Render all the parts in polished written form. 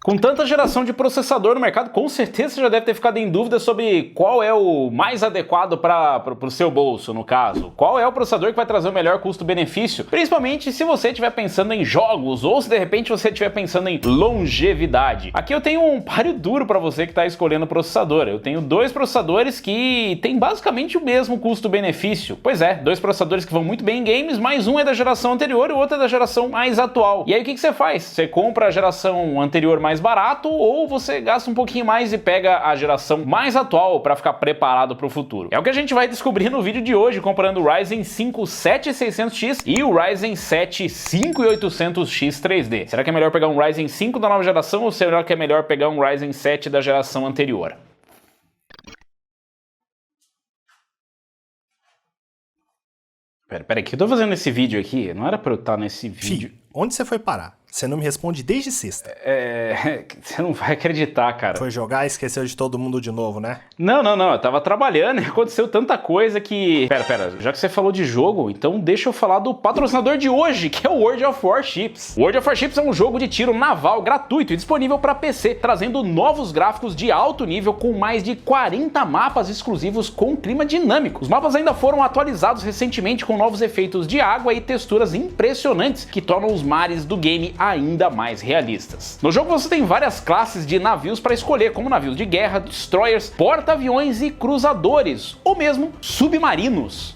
Com tanta geração de processador no mercado, com certeza você já deve ter ficado em dúvida sobre qual é o mais adequado para o seu bolso, no caso. Qual é o processador que vai trazer o melhor custo-benefício, principalmente se você estiver pensando em jogos ou se de repente você estiver pensando em longevidade. Aqui eu tenho um páreo duro para você que está escolhendo o processador. Eu tenho dois processadores que têm basicamente o mesmo custo-benefício. Pois é, dois processadores que vão muito bem em games, mas um é da geração anterior e o outro é da geração mais atual. E aí o que você faz? Você compra a geração anterior mais barato ou você gasta um pouquinho mais e pega a geração mais atual para ficar preparado para o futuro. É o que a gente vai descobrir no vídeo de hoje, comparando o Ryzen 5 7600X e o Ryzen 7 5800X 3D. Será que é melhor pegar um Ryzen 5 da nova geração ou será que é melhor pegar um Ryzen 7 da geração anterior? Peraí, que eu tô fazendo esse vídeo aqui? Não era pra eu estar nesse vídeo. Fih, onde você foi parar? Você não me responde desde sexta. Você não vai acreditar, cara. Foi jogar e esqueceu de todo mundo de novo, né? Não, eu tava trabalhando e aconteceu tanta coisa que... Pera, já que você falou de jogo, então deixa eu falar do patrocinador de hoje, que é o World of Warships. World of Warships é um jogo de tiro naval gratuito e disponível para PC, trazendo novos gráficos de alto nível com mais de 40 mapas exclusivos com clima dinâmico. Os mapas ainda foram atualizados recentemente com novos efeitos de água e texturas impressionantes que tornam os mares do game ainda mais realistas. No jogo você tem várias classes de navios para escolher, como navios de guerra, destroyers, porta-aviões e cruzadores, ou mesmo submarinos.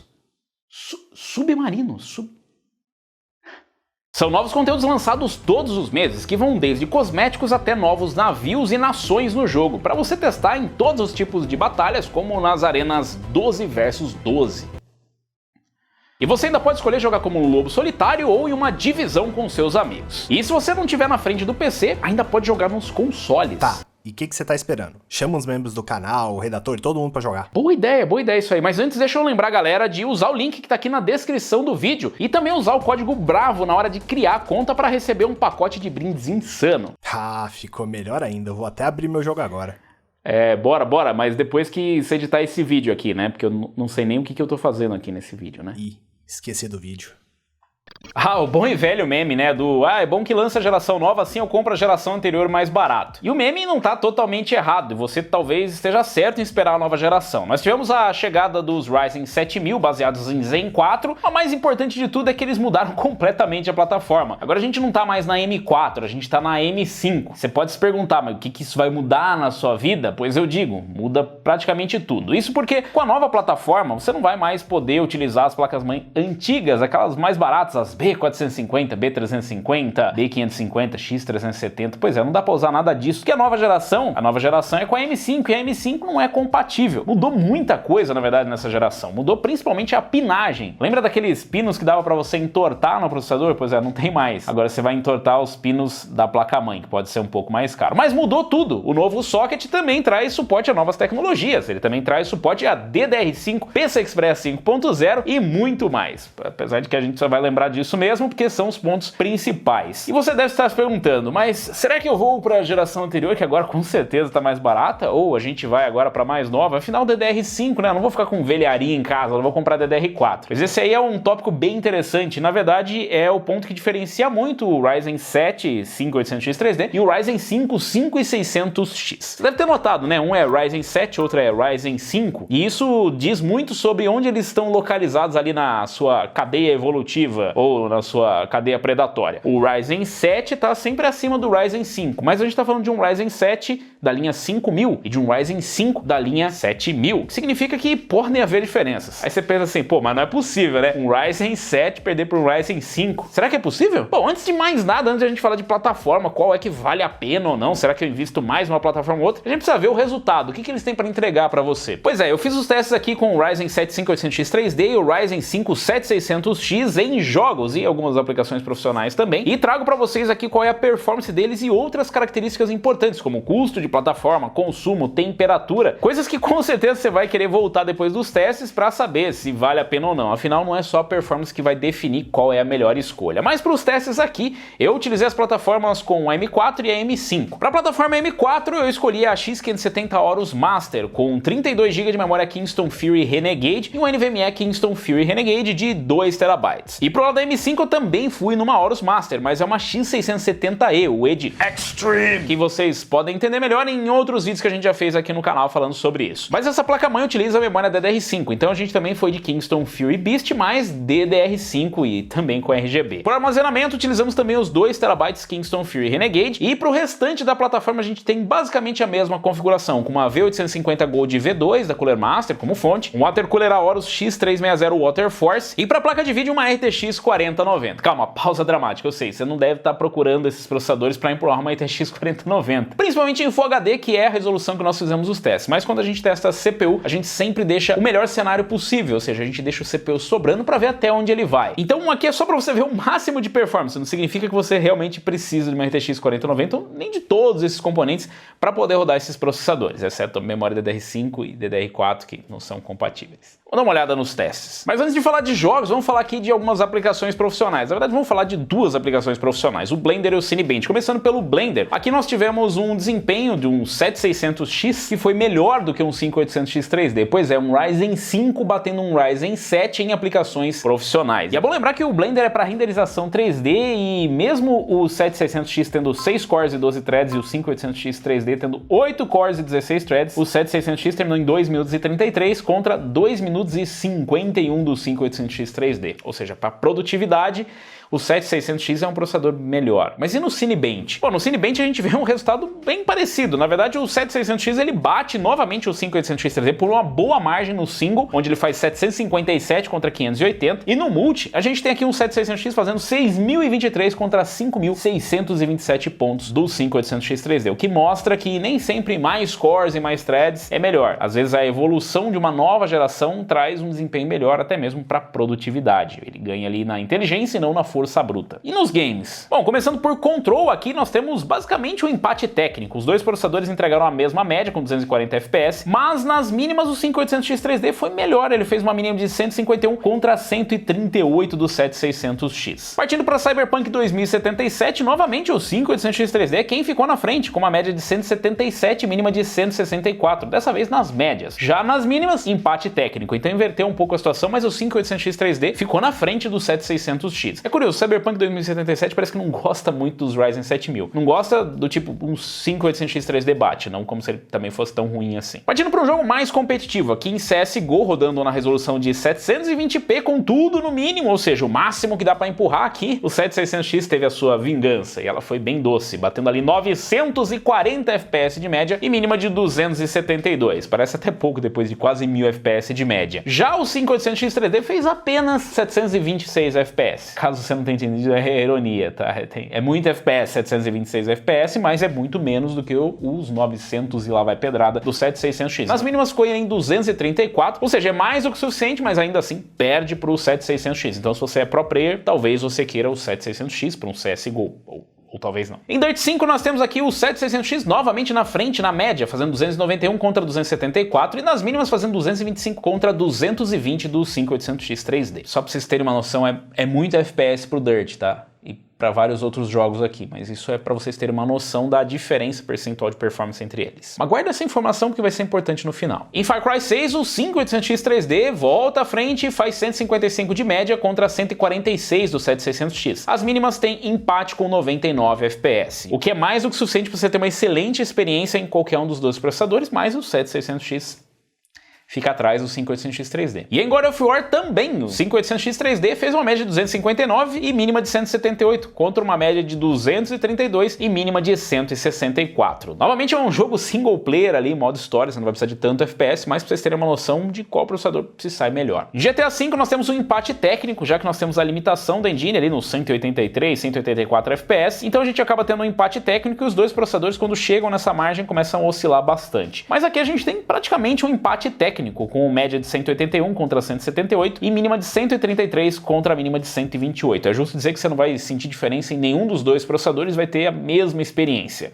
São novos conteúdos lançados todos os meses, que vão desde cosméticos até novos navios e nações no jogo, para você testar em todos os tipos de batalhas, como nas arenas 12 vs 12. E você ainda pode escolher jogar como um lobo solitário ou em uma divisão com seus amigos. E se você não estiver na frente do PC, ainda pode jogar nos consoles. Tá, e o que você tá esperando? Chama os membros do canal, o redator e todo mundo pra jogar. Boa ideia isso aí. Mas antes deixa eu lembrar, galera, de usar o link que tá aqui na descrição do vídeo e também usar o código BRAVO na hora de criar a conta para receber um pacote de brindes insano. Ah, ficou melhor ainda. Eu vou até abrir meu jogo agora. Bora, mas depois que você editar esse vídeo aqui, né? Porque eu não sei nem o que eu tô fazendo aqui nesse vídeo, né? Ih, esqueci do vídeo. Ah, o bom e velho meme, né, é bom que lança a geração nova, assim eu compro a geração anterior mais barato. E o meme não tá totalmente errado, e você talvez esteja certo em esperar a nova geração. Nós tivemos a chegada dos Ryzen 7000 baseados em Zen 4, mas o mais importante de tudo é que eles mudaram completamente a plataforma. Agora a gente não tá mais na M4, a gente tá na M5. Você pode se perguntar, mas o que isso vai mudar na sua vida? Pois eu digo, muda praticamente tudo. Isso porque com a nova plataforma você não vai mais poder utilizar as placas-mãe antigas, aquelas mais baratas, as B450, B350, B550, X370, pois é, não dá pra usar nada disso, porque a nova geração é com a M5, e a M5 não é compatível. Mudou muita coisa, na verdade, nessa geração. Mudou principalmente a pinagem. Lembra daqueles pinos que dava pra você entortar no processador? Pois é, não tem mais. Agora você vai entortar os pinos da placa-mãe, que pode ser um pouco mais caro. Mas mudou tudo. O novo socket também traz suporte a novas tecnologias. Ele também traz suporte a DDR5, PCI Express 5.0 e muito mais. Apesar de que a gente só vai lembrar disso mesmo, porque são os pontos principais. E você deve estar se perguntando, mas será que eu vou para a geração anterior, que agora com certeza está mais barata, ou a gente vai agora para mais nova? Afinal, DDR5, né? Eu não vou ficar com velharia em casa, eu não vou comprar DDR4. Mas esse aí é um tópico bem interessante. Na verdade, é o ponto que diferencia muito o Ryzen 7 5800X 3D e o Ryzen 5 5600X. Você deve ter notado, né? Um é Ryzen 7, outro é Ryzen 5, e isso diz muito sobre onde eles estão localizados ali na sua cadeia evolutiva, ou na sua cadeia predatória. O Ryzen 7 está sempre acima do Ryzen 5, mas a gente está falando de um Ryzen 7 da linha 5000 e de um Ryzen 5 da linha 7000, que significa que podem haver diferenças. Aí você pensa assim, pô, mas não é possível, né? Um Ryzen 7 perder para um Ryzen 5. Será que é possível? Bom, antes de mais nada, antes de a gente falar de plataforma, qual é que vale a pena ou não, será que eu invisto mais numa plataforma ou outra, a gente precisa ver o resultado, o que eles têm para entregar para você. Pois é, eu fiz os testes aqui com o Ryzen 7 5800X 3D e o Ryzen 5 7600X em jogos e algumas aplicações profissionais também, e trago para vocês aqui qual é a performance deles e outras características importantes, como custo de plataforma, consumo, temperatura, coisas que com certeza você vai querer voltar depois dos testes para saber se vale a pena ou não. Afinal, não é só a performance que vai definir qual é a melhor escolha. Mas para os testes aqui, eu utilizei as plataformas com a M4 e a M5. Para a plataforma M4, eu escolhi a X570 Aorus Master com 32 GB de memória Kingston Fury Renegade e um NVMe Kingston Fury Renegade de 2 TB. E pro lado da M5 eu também fui numa Aorus Master, mas é uma X670E, o Edge Extreme, que vocês podem entender melhor em outros vídeos que a gente já fez aqui no canal falando sobre isso. Mas essa placa-mãe utiliza a memória DDR5, então a gente também foi de Kingston Fury Beast mais DDR5 e também com RGB. Por armazenamento, utilizamos também os 2 TB Kingston Fury Renegade, e para o restante da plataforma a gente tem basicamente a mesma configuração, com uma V850 Gold V2 da Cooler Master como fonte, um watercooler Aorus X360 Water Force, e para a placa de vídeo uma RTX 4090. Calma, pausa dramática, eu sei, você não deve estar procurando esses processadores para empurrar uma RTX 4090, principalmente em Full HD, que é a resolução que nós fizemos os testes, mas quando a gente testa a CPU, a gente sempre deixa o melhor cenário possível, ou seja, a gente deixa o CPU sobrando para ver até onde ele vai. Então aqui é só para você ver o máximo de performance, não significa que você realmente precisa de uma RTX 4090, ou nem de todos esses componentes para poder rodar esses processadores, exceto a memória DDR5 e DDR4 que não são compatíveis. Vamos dar uma olhada nos testes. Mas antes de falar de jogos, vamos falar aqui de algumas aplicações profissionais. Na verdade, vamos falar de 2 aplicações profissionais, o Blender e o Cinebench. Começando pelo Blender, aqui nós tivemos um desempenho de um 7600X que foi melhor do que um 5800X 3D. Pois é, um Ryzen 5 batendo um Ryzen 7 em aplicações profissionais. E é bom lembrar que o Blender é para renderização 3D e mesmo o 7600X tendo 6 cores e 12 threads e o 5800X 3D tendo 8 cores e 16 threads, o 7600X terminou em 2 minutos e 33 contra 2 minutos e 51 do 5800X 3D, ou seja, para produtividade, o 7600X é um processador melhor. Mas e no Cinebench? Bom, no Cinebench a gente vê um resultado bem parecido. Na verdade, o 7600X ele bate novamente o 5800X 3D por uma boa margem no single, onde ele faz 757 contra 580, e no multi a gente tem aqui um 7600X fazendo 6.023 contra 5.627 pontos do 5800X 3D, o que mostra que nem sempre mais cores e mais threads é melhor. Às vezes a evolução de uma nova geração traz um desempenho melhor até mesmo para produtividade. Ele ganha ali na inteligência e não na força bruta. E nos games? Bom, começando por Control, aqui nós temos basicamente um empate técnico. Os 2 processadores entregaram a mesma média com 240 FPS, mas nas mínimas o 5800X 3D foi melhor. Ele fez uma mínima de 151 contra 138 do 7600X. Partindo para Cyberpunk 2077, novamente o 5800X 3D é quem ficou na frente, com uma média de 177 e mínima de 164, dessa vez nas médias. Já nas mínimas, empate técnico, então inverteu um pouco a situação, mas o 5800X 3D ficou na frente do 7600X. É curioso, o Cyberpunk 2077 parece que não gosta muito dos Ryzen 7000. Não gosta do tipo um 5800X 3D bate, não como se ele também fosse tão ruim assim. Partindo para um jogo mais competitivo, aqui em CSGO, rodando na resolução de 720p com tudo no mínimo, ou seja, o máximo que dá para empurrar aqui, o 7600X teve a sua vingança e ela foi bem doce, batendo ali 940 FPS de média e mínima de 272. Parece até pouco depois de quase 1000 FPS de média. Já o 5800X 3D fez apenas 726 FPS. Caso você não tenha entendido, é ironia, tá? É muito FPS, 726 FPS, mas é muito menos do que os 900 e lá vai pedrada do 7600X. Nas mínimas ficou em 234, ou seja, é mais do que o suficiente, mas ainda assim perde pro 7600X. Então se você é pro player, talvez você queira o 7600X para um CSGO, ou talvez não. Em Dirt 5 nós temos aqui o 7600X novamente na frente, na média, fazendo 291 contra 274 e nas mínimas fazendo 225 contra 220 do 5800X 3D. Só pra vocês terem uma noção, é muito FPS pro Dirt, tá? E para vários outros jogos aqui, mas isso é para vocês terem uma noção da diferença percentual de performance entre eles. Mas guarda essa informação porque vai ser importante no final. Em Far Cry 6, o 5800X 3D volta à frente e faz 155 de média contra 146 do 7600X. As mínimas têm empate com 99 FPS, o que é mais do que suficiente para você ter uma excelente experiência em qualquer um dos 2 processadores, mas o 7600X fica atrás do 5800X 3D. E em God of War também, o 5800X 3D fez uma média de 259 e mínima de 178, contra uma média de 232 e mínima de 164. Novamente é um jogo single player ali, modo história, você não vai precisar de tanto FPS, mas pra vocês terem uma noção de qual processador se sai melhor. Em GTA V nós temos um empate técnico, já que nós temos a limitação da engine ali nos 183, 184 FPS, então a gente acaba tendo um empate técnico e os 2 processadores quando chegam nessa margem começam a oscilar bastante. Mas aqui a gente tem praticamente um empate técnico, com média de 181 contra 178 e mínima de 133 contra a mínima de 128. É justo dizer que você não vai sentir diferença em nenhum dos 2 processadores, vai ter a mesma experiência.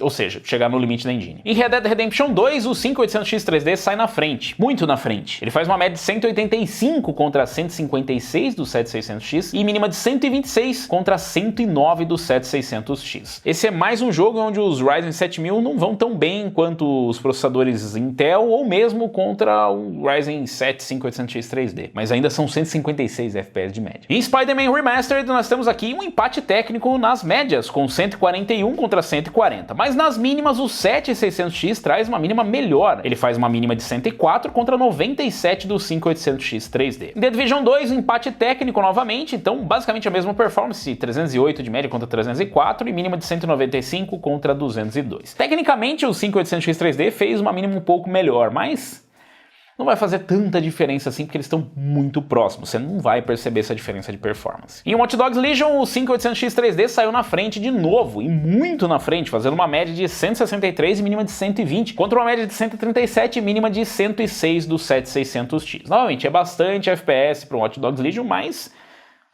Ou seja, chegar no limite da engine. Em Red Dead Redemption 2, o 5800X 3D sai na frente, muito na frente. Ele faz uma média de 185 contra 156 do 7600X e mínima de 126 contra 109 do 7600X. Esse é mais um jogo onde os Ryzen 7000 não vão tão bem quanto os processadores Intel ou mesmo contra o Ryzen 7 5800X 3D, mas ainda são 156 FPS de média. Em Spider-Man Remastered, nós temos aqui um empate técnico nas médias, com 141 contra 140. Mas nas mínimas, o 7600X traz uma mínima melhor. Ele faz uma mínima de 104 contra 97 do 5800X 3D. Em The Division 2, um empate técnico novamente, então basicamente a mesma performance, 308 de média contra 304 e mínima de 195 contra 202. Tecnicamente, o 5800X 3D fez uma mínima um pouco melhor, mas não vai fazer tanta diferença assim, porque eles estão muito próximos, você não vai perceber essa diferença de performance. Em Watch Dogs Legion, o 5800X 3D saiu na frente de novo, e muito na frente, fazendo uma média de 163 e mínima de 120, contra uma média de 137 e mínima de 106 do 7600X. Novamente, é bastante FPS para o Watch Dogs Legion, mas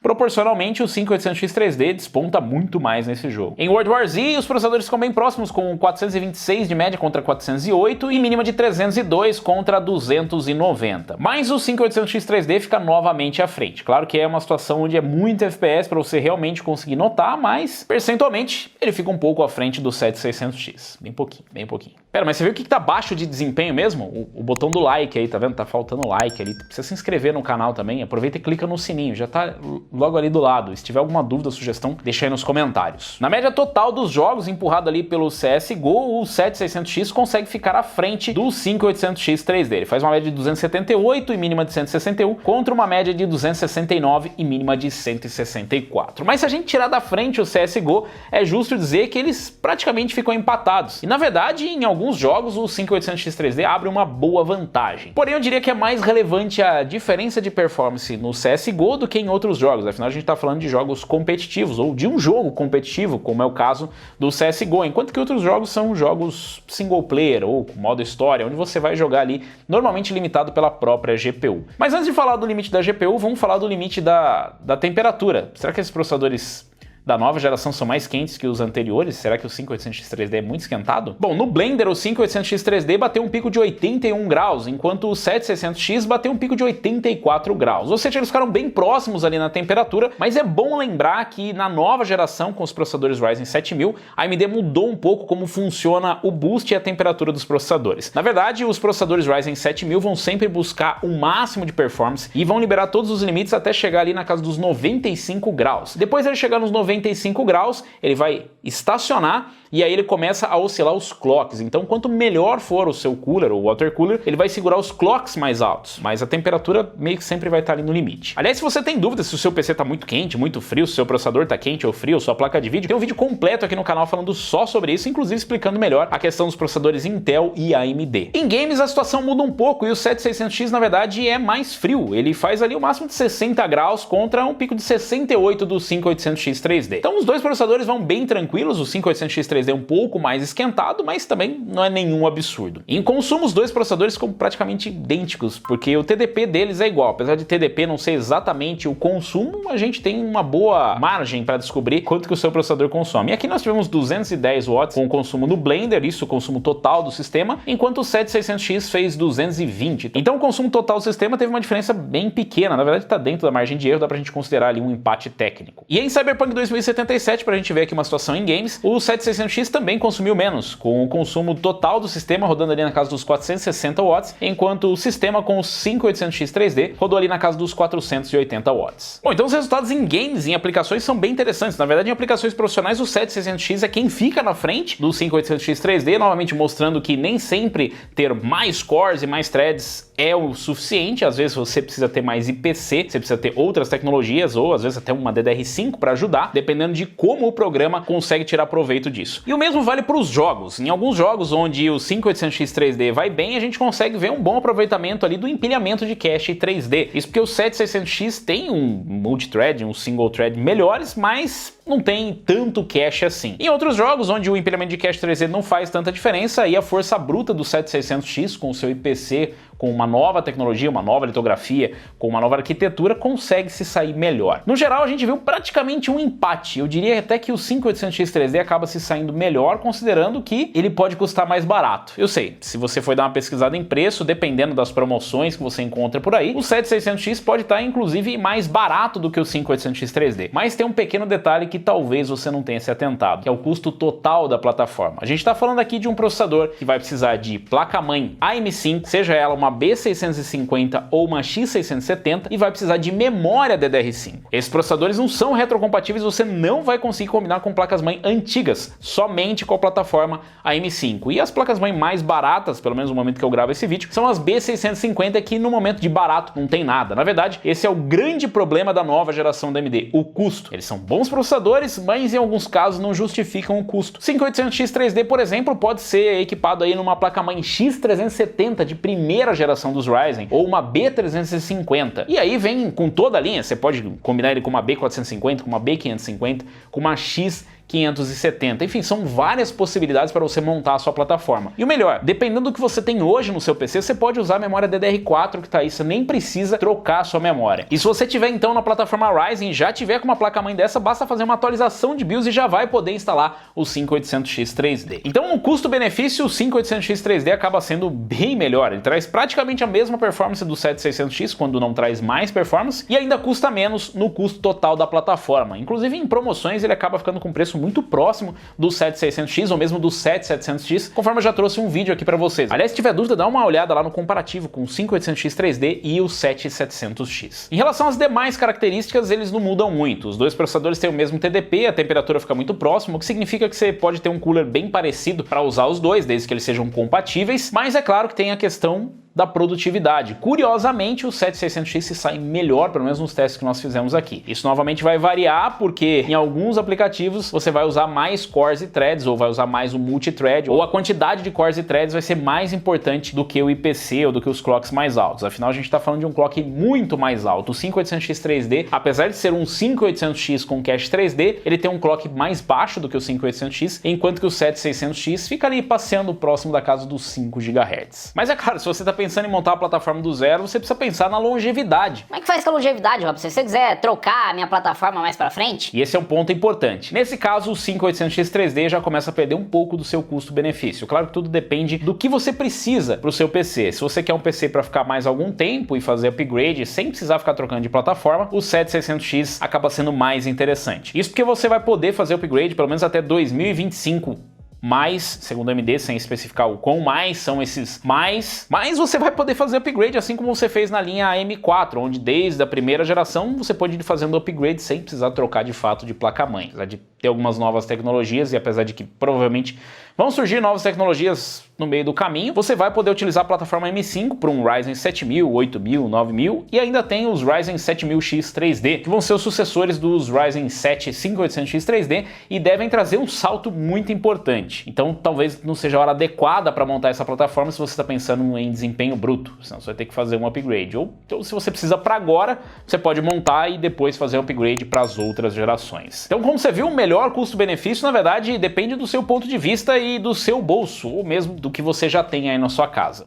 proporcionalmente, o 5800X 3D desponta muito mais nesse jogo. Em World War Z, os processadores ficam bem próximos, com 426 de média contra 408 e mínima de 302 contra 290. Mas o 5800X 3D fica novamente à frente. Claro que é uma situação onde é muito FPS para você realmente conseguir notar, mas percentualmente ele fica um pouco à frente do 7600X. Bem pouquinho, bem pouquinho. Pera, mas você viu o que tá baixo de desempenho mesmo? O botão do like aí, tá vendo? Tá faltando like ali. Precisa se inscrever no canal também. Aproveita e clica no sininho, já tá logo ali do lado. Se tiver alguma dúvida, sugestão, deixa aí nos comentários. Na média total dos jogos, empurrado ali pelo CSGO, o 7600X consegue ficar à frente do 5800X 3D. Ele faz uma média de 278 e mínima de 161, contra uma média de 269 e mínima de 164. Mas se a gente tirar da frente o CSGO, é justo dizer que eles praticamente ficam empatados. E na verdade, em alguns jogos, o 5800X 3D abre uma boa vantagem. Porém, eu diria que é mais relevante a diferença de performance no CSGO do que em outros jogos. Afinal, a gente está falando de jogos competitivos, ou de um jogo competitivo, como é o caso do CSGO, enquanto que outros jogos são jogos single player, ou com modo história, onde você vai jogar ali, normalmente limitado pela própria GPU. Mas antes de falar do limite da GPU, vamos falar do limite da temperatura. Será que esses processadores da nova geração são mais quentes que os anteriores? Será que o 5800X 3D é muito esquentado? Bom, no Blender o 5800X 3D bateu um pico de 81 graus, enquanto o 7600X bateu um pico de 84 graus. Ou seja, eles ficaram bem próximos ali na temperatura, mas é bom lembrar que na nova geração, com os processadores Ryzen 7000, a AMD mudou um pouco como funciona o boost e a temperatura dos processadores. Na verdade, os processadores Ryzen 7000 vão sempre buscar o máximo de performance e vão liberar todos os limites até chegar ali na casa dos 95 graus. Depois ele chegar nos 95 graus, ele vai estacionar e aí ele começa a oscilar os clocks. Então, quanto melhor for o seu cooler ou water cooler, ele vai segurar os clocks mais altos, mas a temperatura meio que sempre vai estar ali no limite. Aliás, se você tem dúvida se o seu PC está muito quente, muito frio, se o seu processador está quente ou frio, sua placa de vídeo, tem um vídeo completo aqui no canal falando só sobre isso, inclusive explicando melhor a questão dos processadores Intel e AMD. Em games, a situação muda um pouco e o 7600X, na verdade, é mais frio. Ele faz ali o máximo de 60 graus contra um pico de 68 do 5800X 3D. Então, os dois processadores vão bem tranquilos, o 5800X 3D é um pouco mais esquentado, mas também não é nenhum absurdo. Em consumo, os dois processadores ficam praticamente idênticos, porque o TDP deles é igual. Apesar de TDP não ser exatamente o consumo, a gente tem uma boa margem para descobrir quanto que o seu processador consome. E aqui nós tivemos 210 watts com o consumo no Blender, isso o consumo total do sistema, enquanto o 7600X fez 220. Então o consumo total do sistema teve uma diferença bem pequena, na verdade está dentro da margem de erro, dá pra gente considerar ali um empate técnico. E em Cyberpunk 2077, pra gente ver aqui uma situação em games, o 7600X também consumiu menos, com o consumo total do sistema rodando ali na casa dos 460 watts, enquanto o sistema com o 5800X 3D rodou ali na casa dos 480 watts. Bom, então os resultados em games, em aplicações, são bem interessantes. Na verdade, em aplicações profissionais, o 7600X é quem fica na frente do 5800X 3D, novamente mostrando que nem sempre ter mais cores e mais threads é o suficiente. Às vezes você precisa ter mais IPC, você precisa ter outras tecnologias, ou às vezes até uma DDR5 para ajudar, dependendo de como o programa consegue tirar proveito disso. E o mesmo vale para os jogos. Em alguns jogos onde o 5800X 3D vai bem, a gente consegue ver um bom aproveitamento ali do empilhamento de cache 3D. Isso porque o 7600X tem um multithread, um single thread melhores, mas não tem tanto cache assim. Em outros jogos, onde o empilhamento de cache 3D não faz tanta diferença, aí a força bruta do 7600X com o seu IPC, com uma nova tecnologia, uma nova litografia, com uma nova arquitetura, consegue se sair melhor. No geral, a gente viu praticamente um empate. Eu diria até que o 5800X 3D acaba se saindo melhor, considerando que ele pode custar mais barato. Eu sei, se você for dar uma pesquisada em preço, dependendo das promoções que você encontra por aí, o 7600X pode estar, inclusive, mais barato do que o 5800X 3D. Mas tem um pequeno detalhe que talvez você não tenha se atentado, que é o custo total da plataforma. A gente está falando aqui de um processador que vai precisar de placa-mãe AM5, seja ela uma B650 ou uma X670, e vai precisar de memória DDR5. Esses processadores não são retrocompatíveis, você não vai conseguir combinar com placas-mãe antigas, somente com a plataforma AM5. E as placas-mãe mais baratas, pelo menos no momento que eu gravo esse vídeo, são as B650, que no momento de barato não tem nada. Na verdade, esse é o grande problema da nova geração da AMD, o custo. Eles são bons processadores, mas em alguns casos não justificam o custo. 5800X 3D, por exemplo, pode ser equipado aí numa placa-mãe X370 de primeira geração dos Ryzen, ou uma B350. E aí vem com toda a linha, você pode combinar ele com uma B450, com uma B550, com uma X570. Enfim, são várias possibilidades para você montar a sua plataforma. E o melhor, dependendo do que você tem hoje no seu PC, você pode usar a memória DDR4 que está aí, você nem precisa trocar a sua memória. E se você tiver então na plataforma Ryzen, já tiver com uma placa-mãe dessa, basta fazer uma atualização de BIOS e já vai poder instalar o 5800X 3D. Então, no custo-benefício, o 5800X 3D acaba sendo bem melhor. Ele traz praticamente a mesma performance do 7600X, quando não traz mais performance, e ainda custa menos no custo total da plataforma. Inclusive, em promoções, ele acaba ficando com preço muito próximo do 7600X ou mesmo do 7700X, conforme eu já trouxe um vídeo aqui para vocês. Aliás, se tiver dúvida, dá uma olhada lá no comparativo com o 5800X 3D e o 7700X. Em relação às demais características, eles não mudam muito. Os dois processadores têm o mesmo TDP, a temperatura fica muito próxima, o que significa que você pode ter um cooler bem parecido para usar os dois, desde que eles sejam compatíveis, mas é claro que tem a questão da produtividade. Curiosamente, o 7600X se sai melhor, pelo menos nos testes que nós fizemos aqui. Isso novamente vai variar, porque em alguns aplicativos você vai usar mais cores e threads, ou vai usar mais o multithread, ou a quantidade de cores e threads vai ser mais importante do que o IPC ou do que os clocks mais altos. Afinal, a gente está falando de um clock muito mais alto. O 5800X 3D, apesar de ser um 5800X com cache 3D, ele tem um clock mais baixo do que o 5800X, enquanto que o 7600X fica ali passeando próximo da casa dos 5 GHz. Mas é claro, se você está pensando em montar a plataforma do zero, você precisa pensar na longevidade. Como é que faz com a longevidade, Robson? Se você quiser trocar a minha plataforma mais pra frente? E esse é um ponto importante. Nesse caso, o 5800X 3D já começa a perder um pouco do seu custo-benefício. Claro que tudo depende do que você precisa para o seu PC. Se você quer um PC para ficar mais algum tempo e fazer upgrade sem precisar ficar trocando de plataforma, o 7600X acaba sendo mais interessante. Isso porque você vai poder fazer upgrade pelo menos até 2025. Mais, segundo a AMD, sem especificar o quão mais são esses mais, mas você vai poder fazer upgrade assim como você fez na linha AM4, onde desde a primeira geração você pode ir fazendo upgrade sem precisar trocar de fato de placa-mãe. Apesar de ter algumas novas tecnologias e apesar de que provavelmente vão surgir novas tecnologias no meio do caminho, você vai poder utilizar a plataforma M5 para um Ryzen 7000, 8000, 9000 e ainda tem os Ryzen 7000X 3D, que vão ser os sucessores dos Ryzen 7 5800X 3D e devem trazer um salto muito importante. Então talvez não seja a hora adequada para montar essa plataforma se você está pensando em desempenho bruto, senão você vai ter que fazer um upgrade. Ou então, se você precisa para agora, você pode montar e depois fazer um upgrade para as outras gerações. Então, como você viu, o melhor custo-benefício, na verdade, depende do seu ponto de vista e do seu bolso, ou mesmo do que você já tem aí na sua casa.